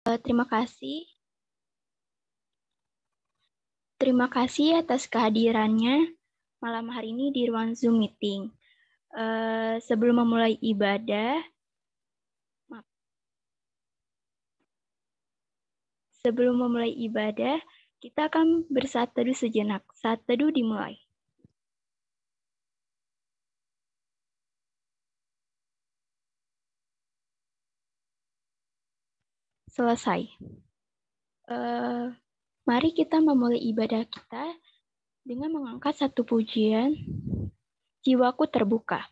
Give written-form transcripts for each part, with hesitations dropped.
Terima kasih. Terima kasih atas kehadirannya malam hari ini di ruang Zoom meeting. Sebelum memulai ibadah, kita akan bersaat teduh sejenak. Saat teduh dimulai. Selesai. Mari kita memulai ibadah kita dengan mengangkat satu pujian, Jiwaku Terbuka.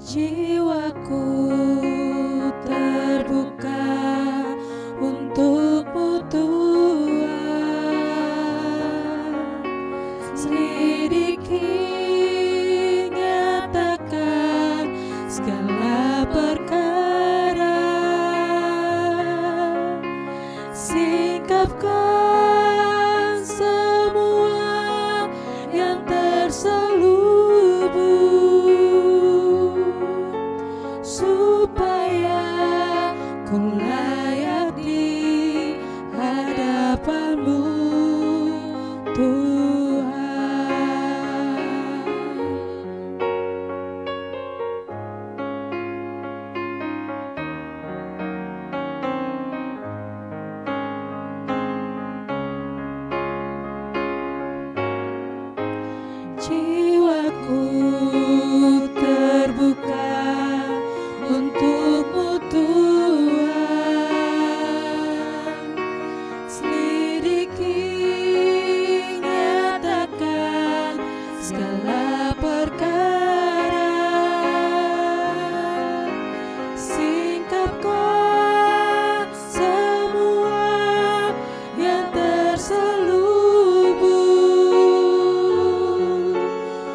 Jiwaku terbuka untukmu Tuhan, selidiki, nyatakan segala perkara, singkapkan semua yang terselubung, supaya ku layak di hadapan-Mu Tuhan. Jiwaku terbuka untukmu Tuhan, selidiki, nyatakan segala perkara, singkapkan semua yang terselubung,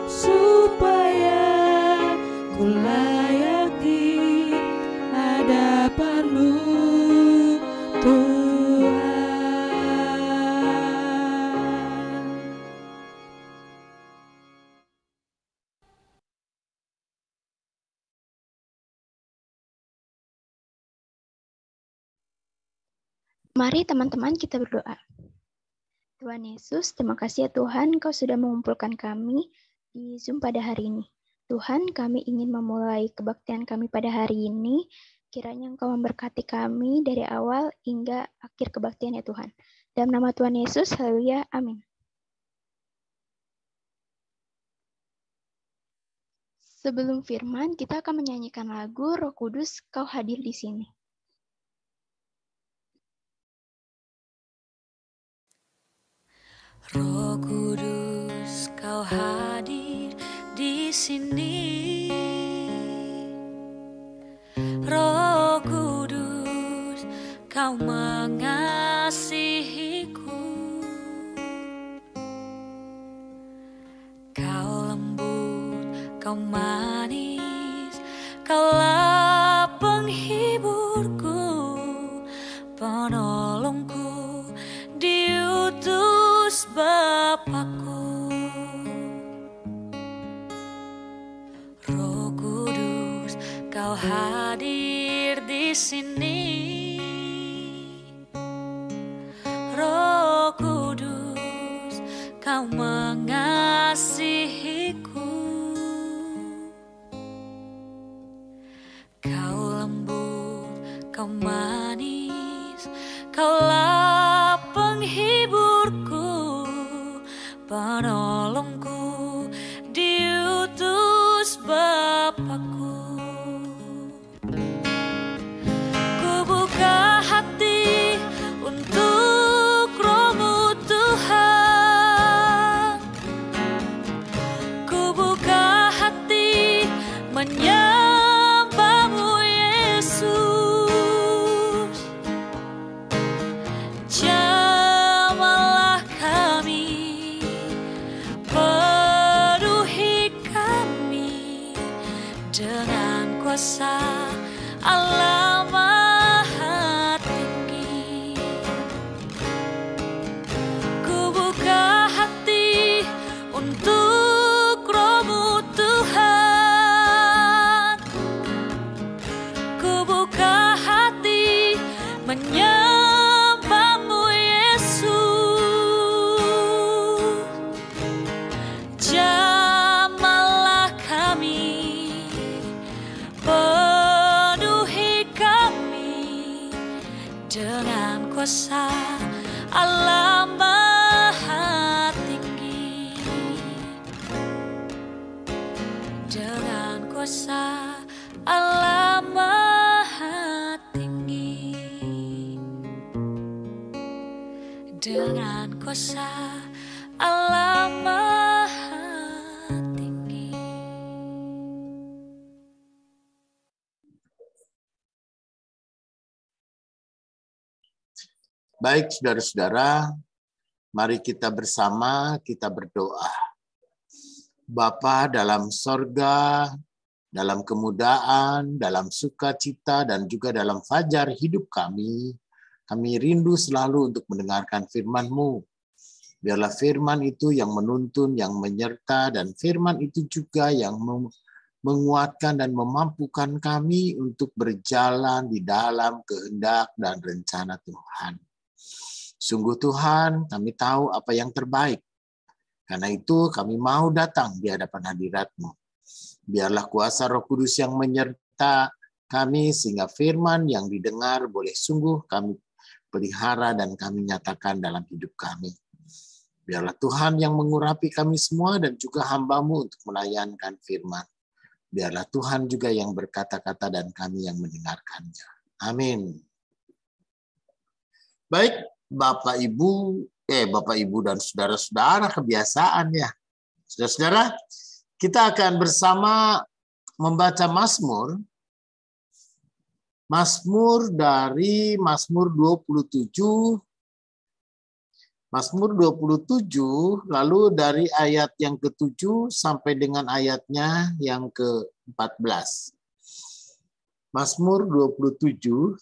supaya ku layak di hadapan-Mu Tuhan. Mari teman-teman kita berdoa. Tuhan Yesus, terima kasih ya Tuhan, Kau sudah mengumpulkan kami di Zoom pada hari ini. Tuhan, kami ingin memulai kebaktian kami pada hari ini. Kiranya Engkau memberkati kami dari awal hingga akhir kebaktian ya Tuhan. Dalam nama Tuhan Yesus, haleluya, amin. Sebelum firman, kita akan menyanyikan lagu Roh Kudus, Kau hadir di sini. Roh Kudus, Kau hadir di sini. Roh Kudus, Kau mengasihiku. Kau lembut, Kau manis, Kaulah penghiburku, penolongku, diutus Bapakku. Roh Kudus, Kau hadir di sini. Roh Kudus, Kau mengasihiku. Kau lembut, Kau manis, Kaulah penghiburku, penolongku, diutus Bapakku. Ku buka kuasa Allah Maha Tinggi. Ku buka hati untuk Roh-Mu Tuhan. Ku buka hati menyembah-Mu Yesus. Jamahlah kami, penuhi kami dengan kuasa Allah Maha Tinggi. Dengan kuasa Allah Maha Tinggi. Dengan kuasa Allah Maha Tinggi. Baik, saudara-saudara, mari kita bersama kita berdoa. Bapa dalam sorga, dalam kemudaan, dalam sukacita, dan juga dalam fajar hidup kami rindu selalu untuk mendengarkan firman-Mu. Biarlah firman itu yang menuntun, yang menyerta, dan firman itu juga yang menguatkan dan memampukan kami untuk berjalan di dalam kehendak dan rencana Tuhan. Sungguh Tuhan, kami tahu apa yang terbaik. Karena itu kami mau datang di hadapan hadirat-Mu. Biarlah kuasa Roh Kudus yang menyerta kami sehingga firman yang didengar boleh sungguh kami pelihara dan kami nyatakan dalam hidup kami. Biarlah Tuhan yang mengurapi kami semua dan juga hamba-Mu untuk melayankan firman. Biarlah Tuhan juga yang berkata-kata dan kami yang mendengarkannya. Amin. Baik, Bapak Ibu dan saudara-saudara, kebiasaan ya. Saudara-saudara, kita akan bersama membaca Mazmur dari Mazmur 27. Mazmur 27, lalu dari ayat yang ke-7 sampai dengan ayatnya yang ke-14. Mazmur 27,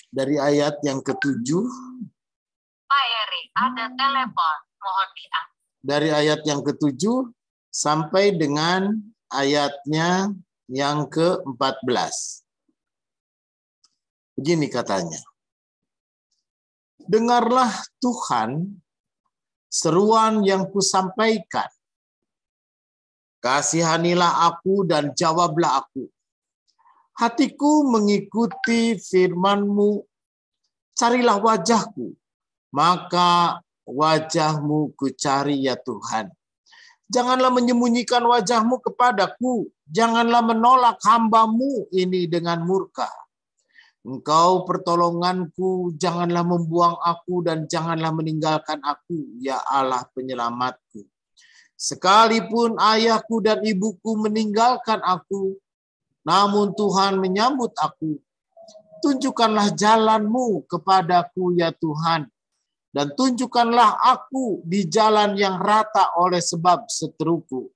dari ayat yang ke-7. Pak Eri, ada telepon, mohon diangkat. Dari ayat yang ke-7 sampai dengan ayatnya yang ke-14. Begini katanya. Dengarlah Tuhan seruan yang kusampaikan. Kasihanilah aku dan jawablah aku. Hatiku mengikuti firman-Mu, carilah wajah-Ku, maka wajah-Mu kucari ya Tuhan. Janganlah menyembunyikan wajah-Mu kepadaku, janganlah menolak hamba-Mu ini dengan murka. Engkau pertolonganku, janganlah membuang aku dan janganlah meninggalkan aku, ya Allah penyelamatku. Sekalipun ayahku dan ibuku meninggalkan aku, namun Tuhan menyambut aku. Tunjukkanlah jalan-Mu kepadaku ya Tuhan. Dan tunjukkanlah aku di jalan yang rata oleh sebab seteruku.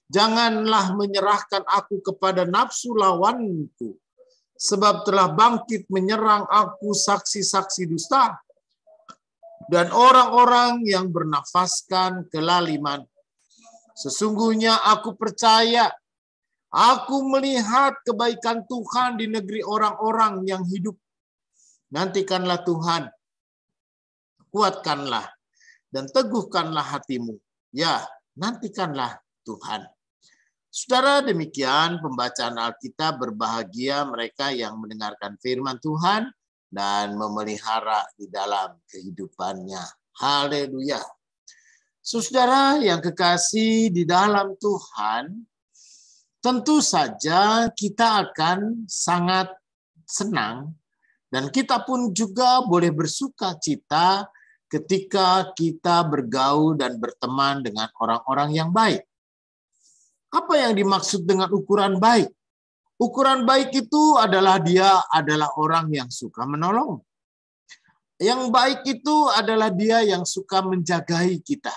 Janganlah menyerahkan aku kepada nafsu lawanku. Sebab telah bangkit menyerang aku saksi-saksi dusta. Dan orang-orang yang bernafaskan kelaliman. Sesungguhnya aku percaya. Aku melihat kebaikan Tuhan di negeri orang-orang yang hidup. Nantikanlah Tuhan, kuatkanlah, dan teguhkanlah hatimu. Ya, nantikanlah Tuhan. Saudara, demikian pembacaan Alkitab. Berbahagia mereka yang mendengarkan firman Tuhan dan memelihara di dalam kehidupannya. Haleluya. Saudara yang kekasih di dalam Tuhan, tentu saja kita akan sangat senang dan kita pun juga boleh bersuka cita ketika kita bergaul dan berteman dengan orang-orang yang baik. Apa yang dimaksud dengan ukuran baik? Ukuran baik itu adalah dia adalah orang yang suka menolong. Yang baik itu adalah dia yang suka menjagai kita.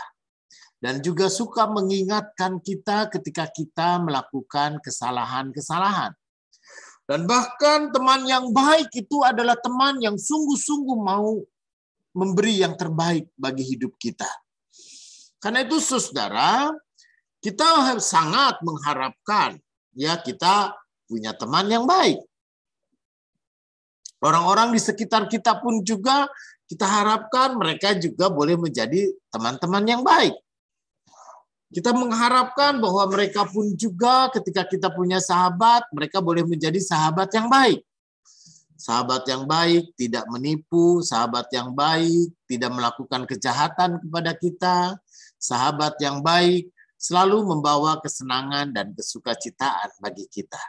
Dan juga suka mengingatkan kita ketika kita melakukan kesalahan-kesalahan. Dan bahkan teman yang baik itu adalah teman yang sungguh-sungguh mau memberi yang terbaik bagi hidup kita. Karena itu saudara, kita sangat mengharapkan ya kita punya teman yang baik. Orang-orang di sekitar kita pun juga kita harapkan mereka juga boleh menjadi teman-teman yang baik. Kita mengharapkan bahwa mereka pun juga ketika kita punya sahabat, mereka boleh menjadi sahabat yang baik. Sahabat yang baik tidak menipu, sahabat yang baik tidak melakukan kejahatan kepada kita, sahabat yang baik selalu membawa kesenangan dan kesukacitaan bagi kita.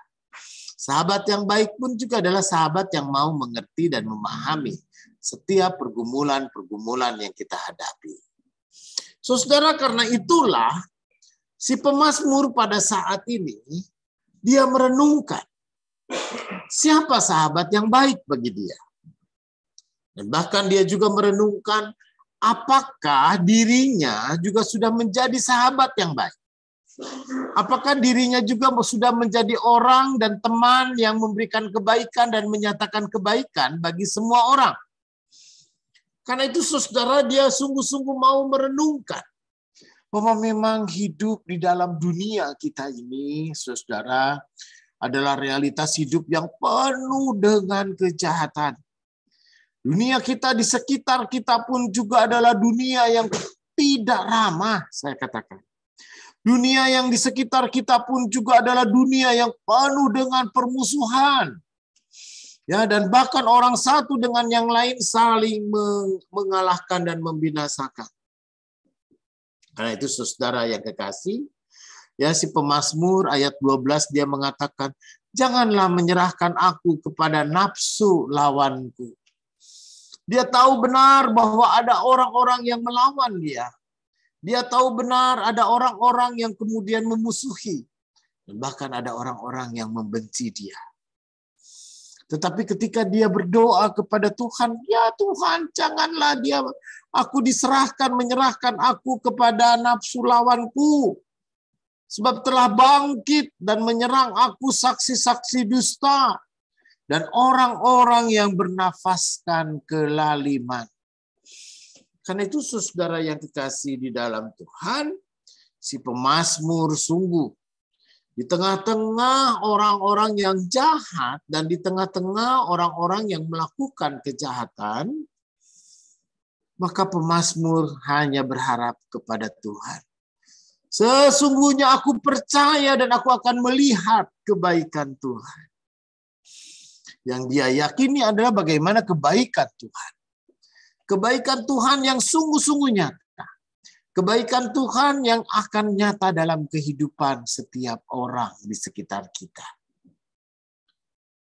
Sahabat yang baik pun juga adalah sahabat yang mau mengerti dan memahami setiap pergumulan-pergumulan yang kita hadapi. Saudara, karena itulah si pemazmur pada saat ini dia merenungkan siapa sahabat yang baik bagi dia. Dan bahkan dia juga merenungkan apakah dirinya juga sudah menjadi sahabat yang baik. Apakah dirinya juga sudah menjadi orang dan teman yang memberikan kebaikan dan menyatakan kebaikan bagi semua orang. Karena itu saudara, dia sungguh-sungguh mau merenungkan bahwa memang hidup di dalam dunia kita ini, saudara, adalah realitas hidup yang penuh dengan kejahatan. Dunia kita di sekitar kita pun juga adalah dunia yang tidak ramah, saya katakan. Dunia yang di sekitar kita pun juga adalah dunia yang penuh dengan permusuhan. Ya, dan bahkan orang satu dengan yang lain saling mengalahkan dan membinasakan. Karena itu saudara yang kekasih, ya si pemazmur ayat 12 dia mengatakan, janganlah menyerahkan aku kepada nafsu lawanku. Dia tahu benar bahwa ada orang-orang yang melawan dia. Dia tahu benar ada orang-orang yang kemudian memusuhi. Dan bahkan ada orang-orang yang membenci dia. Tetapi ketika dia berdoa kepada Tuhan, ya Tuhan, janganlah aku menyerahkan aku kepada nafsu lawanku. Sebab telah bangkit dan menyerang aku saksi-saksi dusta dan orang-orang yang bernafaskan kelaliman. Karena itu saudara yang kekasih di dalam Tuhan, si pemazmur sungguh di tengah-tengah orang-orang yang jahat dan di tengah-tengah orang-orang yang melakukan kejahatan, maka pemazmur hanya berharap kepada Tuhan. Sesungguhnya aku percaya dan aku akan melihat kebaikan Tuhan. Yang dia yakini adalah bagaimana kebaikan Tuhan. Kebaikan Tuhan yang sungguh-sungguh nyata. Kebaikan Tuhan yang akan nyata dalam kehidupan setiap orang di sekitar kita.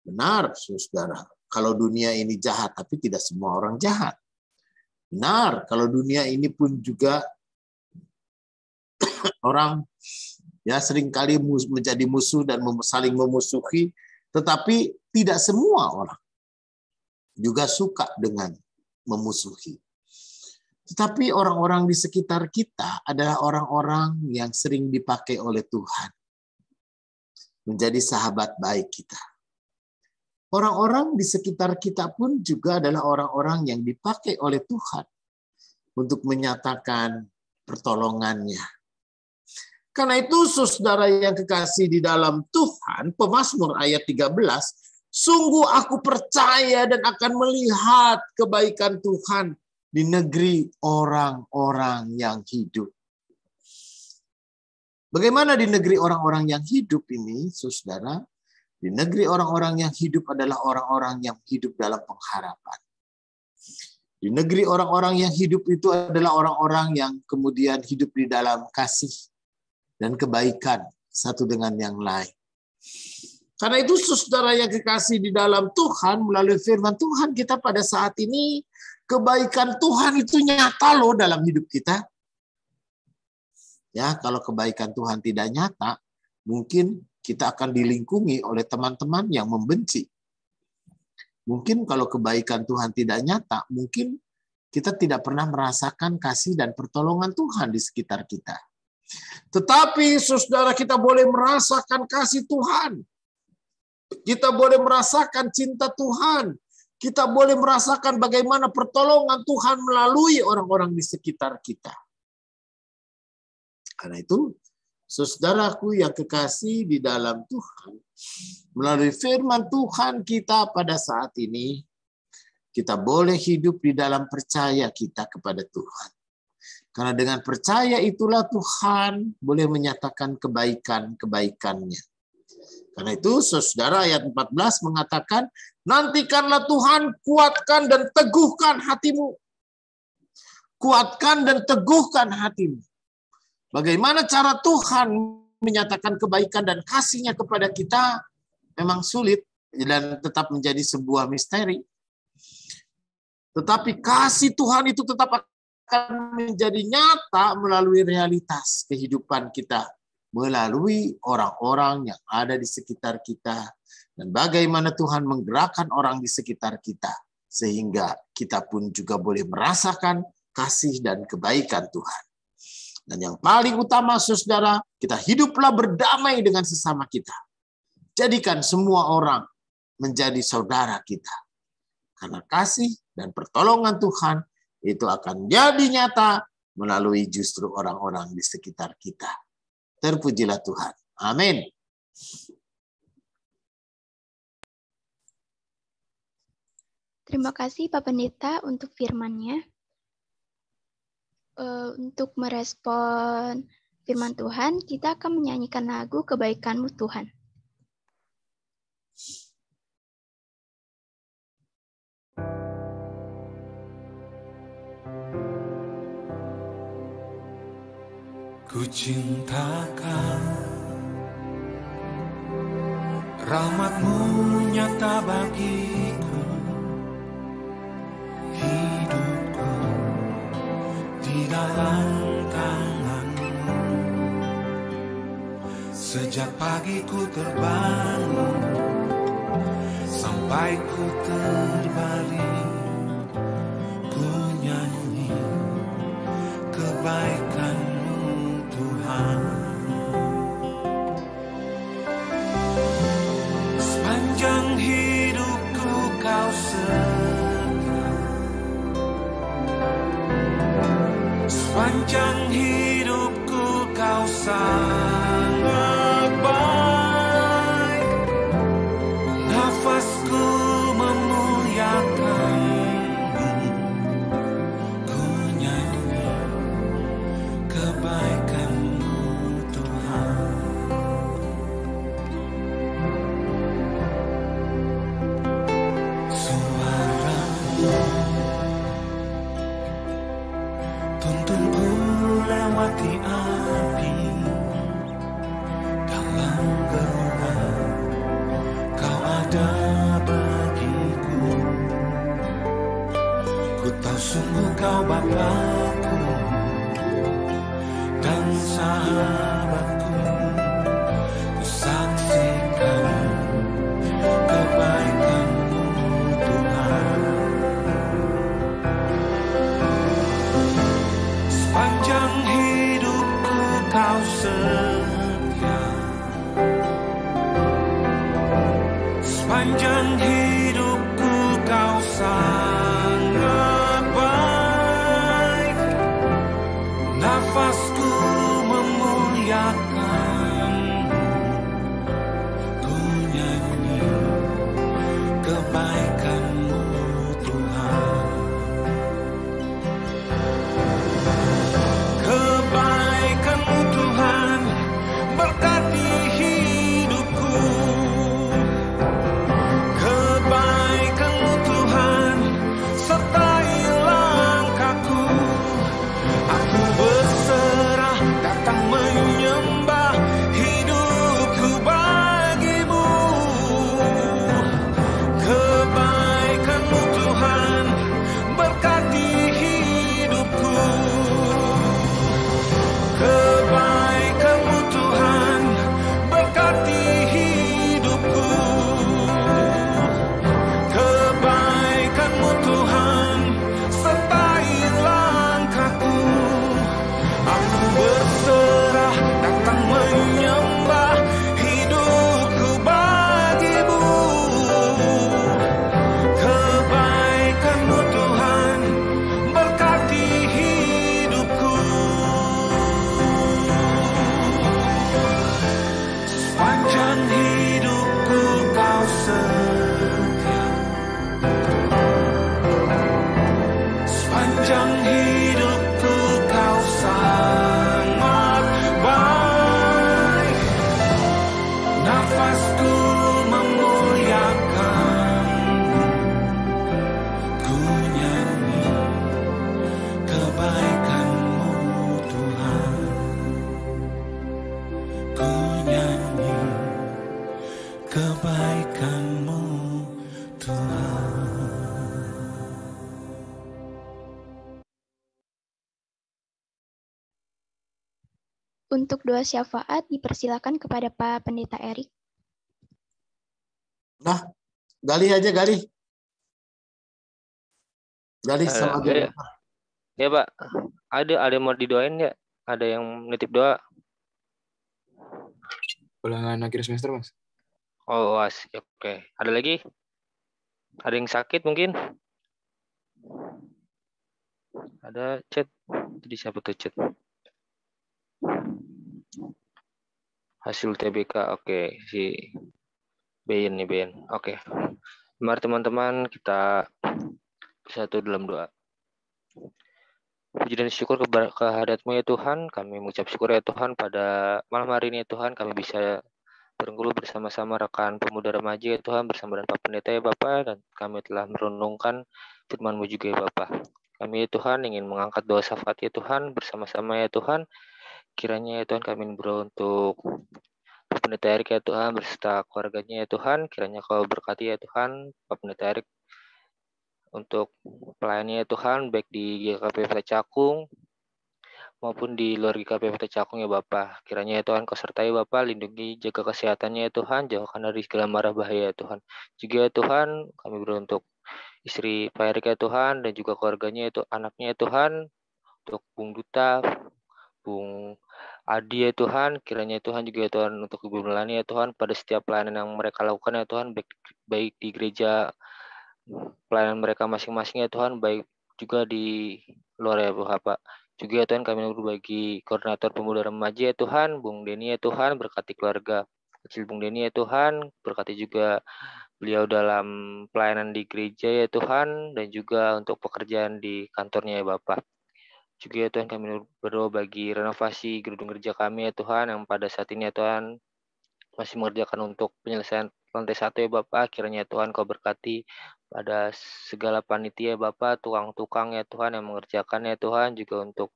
Benar, saudara. Kalau dunia ini jahat, tapi tidak semua orang jahat. Benar, kalau dunia ini pun juga orang ya seringkali menjadi musuh dan saling memusuhi, tetapi tidak semua orang juga suka dengan memusuhi. Tetapi orang-orang di sekitar kita adalah orang-orang yang sering dipakai oleh Tuhan menjadi sahabat baik kita. Orang-orang di sekitar kita pun juga adalah orang-orang yang dipakai oleh Tuhan untuk menyatakan pertolongannya. Karena itu saudara yang kekasih di dalam Tuhan, pemazmur ayat 13, sungguh aku percaya dan akan melihat kebaikan Tuhan di negeri orang-orang yang hidup. Bagaimana di negeri orang-orang yang hidup ini, saudara? Di negeri orang-orang yang hidup adalah orang-orang yang hidup dalam pengharapan. Di negeri orang-orang yang hidup itu adalah orang-orang yang kemudian hidup di dalam kasih dan kebaikan satu dengan yang lain. Karena itu saudara yang kekasih di dalam Tuhan, melalui firman Tuhan kita pada saat ini, kebaikan Tuhan itu nyata loh dalam hidup kita. Ya, kalau kebaikan Tuhan tidak nyata, mungkin kita akan dilingkungi oleh teman-teman yang membenci. Mungkin kalau kebaikan Tuhan tidak nyata, mungkin kita tidak pernah merasakan kasih dan pertolongan Tuhan di sekitar kita. Tetapi saudara, kita boleh merasakan kasih Tuhan. Kita boleh merasakan cinta Tuhan. Kita boleh merasakan bagaimana pertolongan Tuhan melalui orang-orang di sekitar kita. Karena itu, saudaraku yang kekasih di dalam Tuhan, melalui firman Tuhan kita pada saat ini, kita boleh hidup di dalam percaya kita kepada Tuhan. Karena dengan percaya itulah Tuhan boleh menyatakan kebaikan-kebaikannya. Karena itu, saudara, ayat 14 mengatakan, nantikanlah Tuhan, kuatkan dan teguhkan hatimu. Kuatkan dan teguhkan hatimu. Bagaimana cara Tuhan menyatakan kebaikan dan kasih-Nya kepada kita memang sulit dan tetap menjadi sebuah misteri. Tetapi kasih Tuhan itu tetap akan menjadi nyata melalui realitas kehidupan kita, melalui orang-orang yang ada di sekitar kita, dan bagaimana Tuhan menggerakkan orang di sekitar kita, sehingga kita pun juga boleh merasakan kasih dan kebaikan Tuhan. Dan yang paling utama, saudara, kita hiduplah berdamai dengan sesama kita. Jadikan semua orang menjadi saudara kita. Karena kasih dan pertolongan Tuhan itu akan jadi nyata melalui justru orang-orang di sekitar kita. Terpujilah Tuhan. Amin. Terima kasih Pak Pendeta untuk firman-Nya. Untuk merespon firman Tuhan, kita akan menyanyikan lagu Kebaikan-Mu Tuhan. Ku cintakan rahmat-Mu nyata bagiku, hidupku di dalam tangan-Mu. Sejak pagi ku terbangun sampai ku terbaring, ku nyanyi kebaikan Tuhan. Sepanjang hidupku Kau setia, sepanjang hidupku Kau sangat baik, nafasku memuliakan-Mu, ku nyanyi kebaikan-Mu Tuhan. Suara-Mu tuntunku lewati api, dalam gelap Kau ada bagiku. Ku tahu sungguh Kau Bapa-Ku dan sahabatku. Ku saksikan kebaikan-Mu Tuhan. Sepanjang hidupku Kau setia, sepanjang hidupku Kau sangat baik, nafasku memuliakan-Mu, ku nyanyi kebaikan-Mu Tuhan. Kebaikan-Mu Tuhan berkati hidupku. Kebaikan-Mu Tuhan sertai langkahku. Aku berserah datang menyembah Untuk doa syafaat dipersilakan kepada Pak Pendeta Erik. Nah, Gali aja, Gali. Gali sama Ya, Jennifer. ya Pak, ada yang mau didoain ya? Ada yang nitip doa? Ulangan akhir semester, Mas. Oh, oke. Ada lagi? Ada yang sakit mungkin? Ada chat. Jadi siapa tuh chat? Hasil TBK, oke. Si Beyin nih, Beyin. Oke. Mari teman-teman kita bersatu dalam doa. Puji dan syukur kehadirat-Mu ya Tuhan. Kami mengucap syukur ya Tuhan pada malam hari ini ya Tuhan. Kami bisa berguru bersama-sama rekan pemuda remaja ya Tuhan. Bersama dengan Pak Pendeta ya Bapak. Dan kami telah merenungkan firman-Mu juga ya Bapak. Kami ya Tuhan ingin mengangkat doa syafaat ya Tuhan. Bersama-sama ya Tuhan. Kiranya ya Tuhan kami berdoa untuk Pak Pendeta Erik ya Tuhan. Berserta keluarganya ya Tuhan. Kiranya Kau berkati ya Tuhan. Pak Pendeta Erik untuk pelayanannya ya Tuhan, baik di GKP Peta Cakung maupun di luar GKP Peta Cakung ya Bapak. Kiranya ya Tuhan Kau sertai Bapak, lindungi, jaga kesehatannya ya Tuhan, jauhkan dari segala mara bahaya ya Tuhan. Juga ya Tuhan, kami berdoa untuk istri Pak Erik ya Tuhan, dan juga keluarganya itu anaknya ya Tuhan, untuk Bung Duta, Bung Adi ya Tuhan, kiranya ya Tuhan juga ya Tuhan untuk Ibu Melani ya Tuhan, pada setiap pelayanan yang mereka lakukan ya Tuhan, baik di gereja pelayanan mereka masing-masing ya Tuhan, baik juga di luar ya Bapak. Juga ya Tuhan kami berbagi koordinator pemuda remaja ya Tuhan, Bung Denny ya Tuhan, berkati keluarga kecil Bung Denny ya Tuhan, berkati juga beliau dalam pelayanan di gereja ya Tuhan, dan juga untuk pekerjaan di kantornya ya Bapak. Juga ya Tuhan kami berdoa bagi renovasi gedung gereja kami ya Tuhan, yang pada saat ini ya Tuhan masih mengerjakan untuk penyelesaian lantai 1 ya Bapak. Kiranya Tuhan Kau berkati pada segala panitia Bapak, tukang-tukang ya Tuhan yang mengerjakan ya Tuhan, juga untuk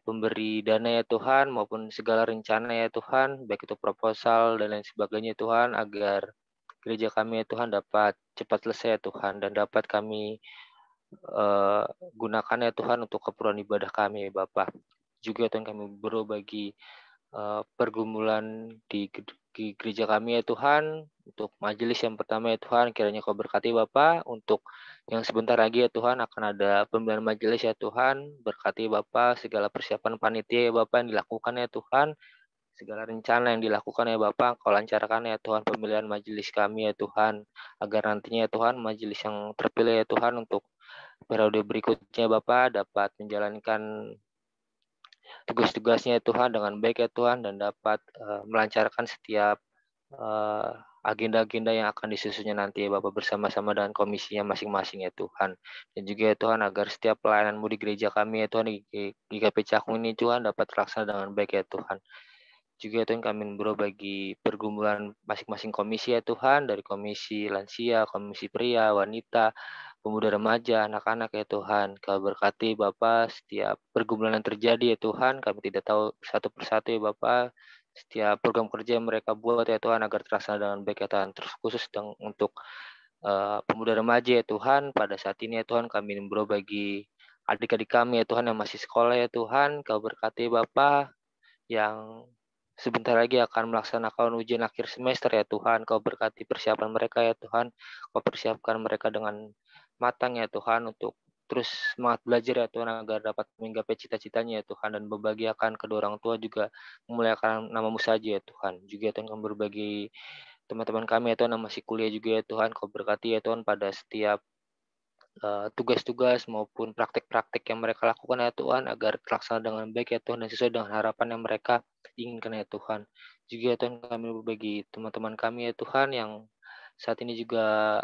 pemberi dana ya Tuhan, maupun segala rencana ya Tuhan, baik itu proposal dan lain sebagainya Tuhan, agar gereja kami ya Tuhan dapat cepat selesai ya Tuhan, dan dapat kami gunakan ya Tuhan untuk keperluan ibadah kami ya Bapak. Juga Tuhan kami berdoa bagi pergumulan di gereja kami ya Tuhan, untuk majelis yang pertama ya Tuhan, kiranya Kau berkati Bapak, untuk yang sebentar lagi ya Tuhan akan ada pemilihan majelis ya Tuhan, berkati Bapak segala persiapan panitia ya Bapak yang dilakukan ya Tuhan, segala rencana yang dilakukan ya Bapak, Kau lancarkan ya Tuhan pemilihan majelis kami ya Tuhan, agar nantinya ya Tuhan majelis yang terpilih ya Tuhan untuk periode berikutnya Bapak dapat menjalankan tugas-tugasnya ya Tuhan dengan baik ya Tuhan, dan dapat melancarkan setiap agenda-agenda yang akan disusunnya nanti ya Bapak, bersama-sama dengan komisinya masing-masing ya Tuhan. Dan juga ya Tuhan agar setiap pelayanan-Mu di gereja kami ya Tuhan, di GKP Cakung ini Tuhan dapat terlaksana dengan baik ya Tuhan. Juga ya Tuhan kami berdoa bagi pergumulan masing-masing komisi ya Tuhan, dari komisi lansia, komisi pria, wanita, pemuda remaja, anak-anak ya Tuhan. Kau berkati Bapak setiap pergumulan yang terjadi ya Tuhan, kami tidak tahu satu persatu ya Bapak, setiap program kerja yang mereka buat ya Tuhan agar terlaksana dengan baik ya Tuhan. Terus khusus untuk pemuda remaja ya Tuhan, pada saat ini ya Tuhan kami berdoa bagi adik-adik kami ya Tuhan yang masih sekolah ya Tuhan. Kau berkati Bapak yang sebentar lagi akan melaksanakan ujian akhir semester ya Tuhan. Kau berkati persiapan mereka ya Tuhan. Kau persiapkan mereka dengan matang ya Tuhan, untuk terus semangat belajar ya Tuhan, agar dapat menggapai cita-citanya ya Tuhan, dan membahagiakan kedua orang tua, juga memuliakan nama-Mu saja ya Tuhan. Juga ya Tuhan kami berbagi teman-teman kami ya Tuhan yang masih kuliah juga ya Tuhan. Kau berkati ya Tuhan pada setiap tugas-tugas maupun praktek-praktek yang mereka lakukan ya Tuhan, agar terlaksana dengan baik ya Tuhan, dan sesuai dengan harapan yang mereka inginkan ya Tuhan. Juga ya Tuhan kami berbagi teman-teman kami ya Tuhan yang saat ini juga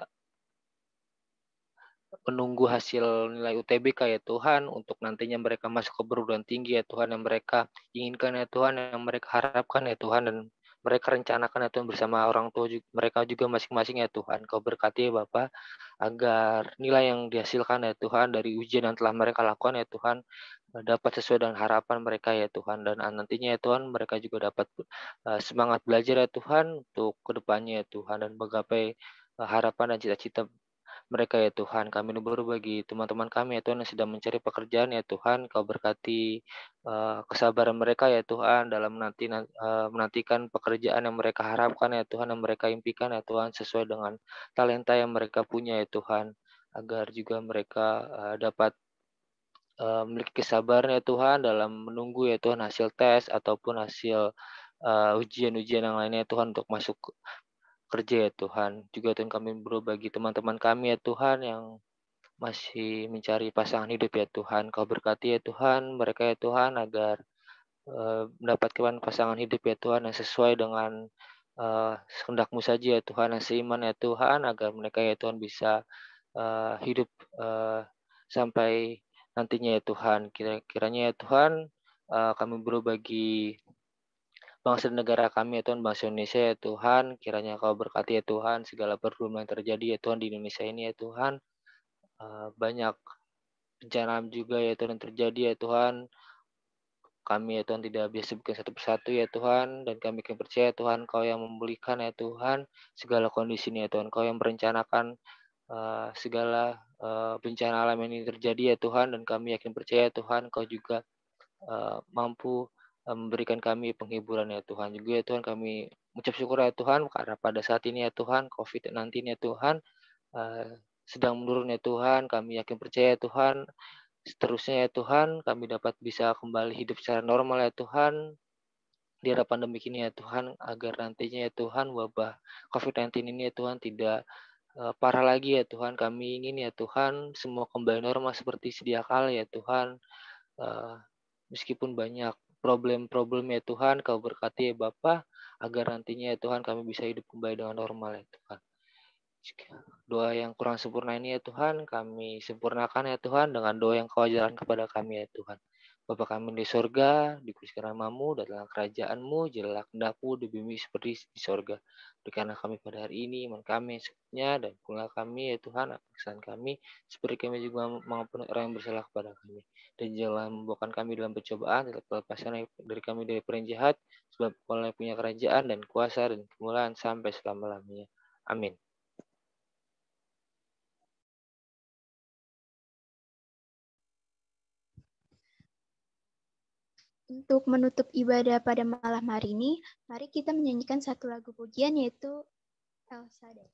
menunggu hasil nilai UTBK ya Tuhan, untuk nantinya mereka masuk ke perguruan tinggi ya Tuhan, yang mereka inginkan ya Tuhan, yang mereka harapkan ya Tuhan, dan mereka rencanakan ya Tuhan bersama orang tua mereka juga masing-masing ya Tuhan. Kau berkati ya Bapak, agar nilai yang dihasilkan ya Tuhan dari ujian yang telah mereka lakukan ya Tuhan dapat sesuai dengan harapan mereka ya Tuhan, dan nantinya ya Tuhan mereka juga dapat semangat belajar ya Tuhan untuk kedepannya ya Tuhan, dan menggapai harapan dan cita-cita mereka ya Tuhan. Kami berbagi teman-teman kami ya Tuhan yang sedang mencari pekerjaan ya Tuhan. Kau berkati kesabaran mereka ya Tuhan dalam menantikan pekerjaan yang mereka harapkan ya Tuhan, yang mereka impikan ya Tuhan, sesuai dengan talenta yang mereka punya ya Tuhan. Agar juga mereka dapat memiliki kesabaran ya Tuhan dalam menunggu ya Tuhan hasil tes ataupun hasil ujian-ujian yang lainnya ya Tuhan untuk masuk kerja ya Tuhan. Juga Tuhan kami berbagi teman-teman kami ya Tuhan yang masih mencari pasangan hidup ya Tuhan. Kau berkati ya Tuhan mereka ya Tuhan agar mendapatkan pasangan hidup ya Tuhan yang sesuai dengan kehendak-Mu saja ya Tuhan, yang seiman ya Tuhan, agar mereka ya Tuhan bisa hidup sampai nantinya ya Tuhan. Kiranya ya Tuhan kami berbagi bangsa dan negara kami ya Tuhan, bangsa Indonesia ya Tuhan. Kiranya Kau berkati ya Tuhan segala pergumulan yang terjadi ya Tuhan di Indonesia ini ya Tuhan. Banyak bencana juga ya Tuhan yang terjadi ya Tuhan. Kami ya Tuhan tidak bisa sebutkan satu persatu ya Tuhan, dan kami akan percaya Tuhan Kau yang memulihkan ya Tuhan segala kondisi ini ya Tuhan. Kau yang merencanakan segala bencana alam ini terjadi ya Tuhan, dan kami yakin percaya Tuhan Kau juga mampu memberikan kami penghiburan ya Tuhan. Juga ya Tuhan kami mengucap syukur ya Tuhan karena pada saat ini ya Tuhan COVID-19 ya Tuhan sedang menurun ya Tuhan. Kami yakin percaya ya Tuhan seterusnya ya Tuhan kami dapat bisa kembali hidup secara normal ya Tuhan di era pandemi ini ya Tuhan, agar nantinya ya Tuhan wabah COVID-19 ini ya Tuhan tidak parah lagi ya Tuhan. Kami ingin ya Tuhan semua kembali normal seperti sedia kala ya Tuhan. Meskipun banyak problem-problem ya Tuhan, Kau berkati ya Bapa agar nantinya ya Tuhan kami bisa hidup kembali dengan normal ya Tuhan. Doa yang kurang sempurna ini ya Tuhan, kami sempurnakan ya Tuhan dengan doa yang Kau ajarkan kepada kami ya Tuhan. Bapa kami di sorga, dikuduskan nama-Mu, datanglah kerajaan-Mu, jadilah kehendak-Mu di bumi seperti di sorga. Berikanlah kami pada hari ini iman kami secukupnya, dan ampunilah kami ya Tuhan akan kesalahan kami, seperti kami juga mengampuni orang yang bersalah kepada kami. Dan janganlah membawakan kami dalam pencobaan, tetapi lepaskan dari kami dari peran jahat, sebab Kau yang punya kerajaan dan kuasa dan kemuliaan sampai selama-lamanya. Amin. Untuk menutup ibadah pada malam hari ini, mari kita menyanyikan satu lagu pujian yaitu El Shaddai.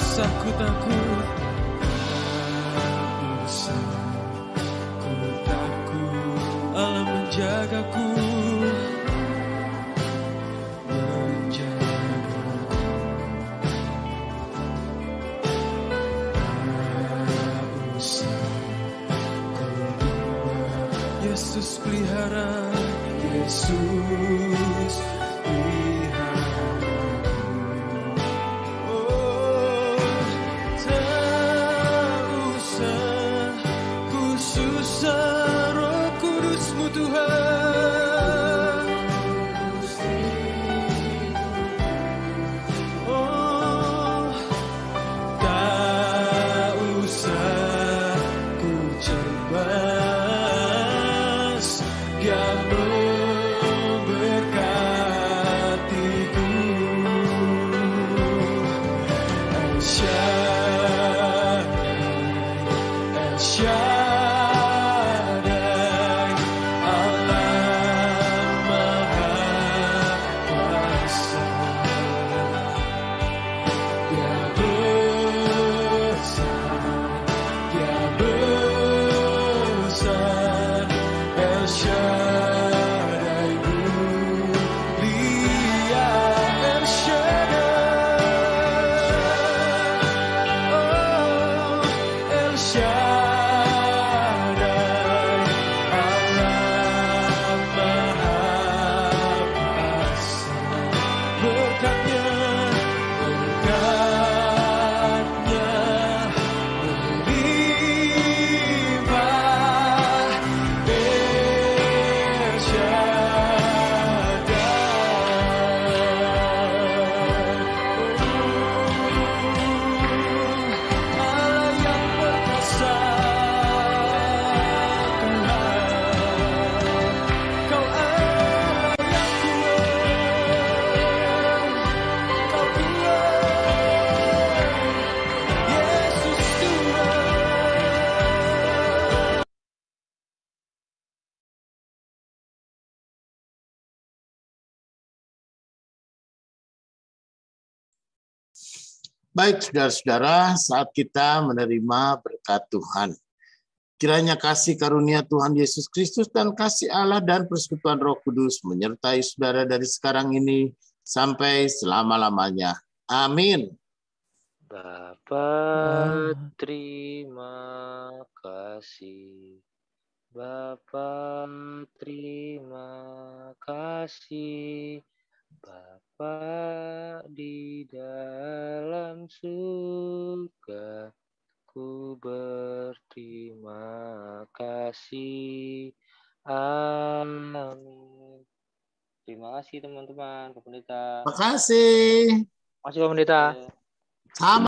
usah ku takut, tak usah ku takut. Allah menjagaku, Yesus pelihara, Yesus pelihara. Oh, tak usah ku susah, Roh Kudus-Mu Tuhan. Oh, tak usah ku cemas, Dia memberkatiku. El Shaddai, Allah Maha Kuasa. Dia besar, El Shaddai mulia, El Shaddai, oh, El Shaddai, Allah Maha Kuasa. Berkatnya melimpah, El Shaddai. Allah yang perkasa, Tuhan, Kau Allah yang kuat, Kau kuat, Yesus Tuhan. Baik, saudara-saudara, saat kita menerima berkat Tuhan, kiranya kasih karunia Tuhan Yesus Kristus dan kasih Allah dan persekutuan Roh Kudus menyertai saudara dari sekarang ini sampai selama-lamanya. Amin. Bapa, terima kasih. Bapa, terima kasih. Bapa di dalam surga, ku berterima kasih. Amin. Terima kasih teman-teman, Pak Pendeta. Terima kasih. Makasih Pak Pendeta. Sama.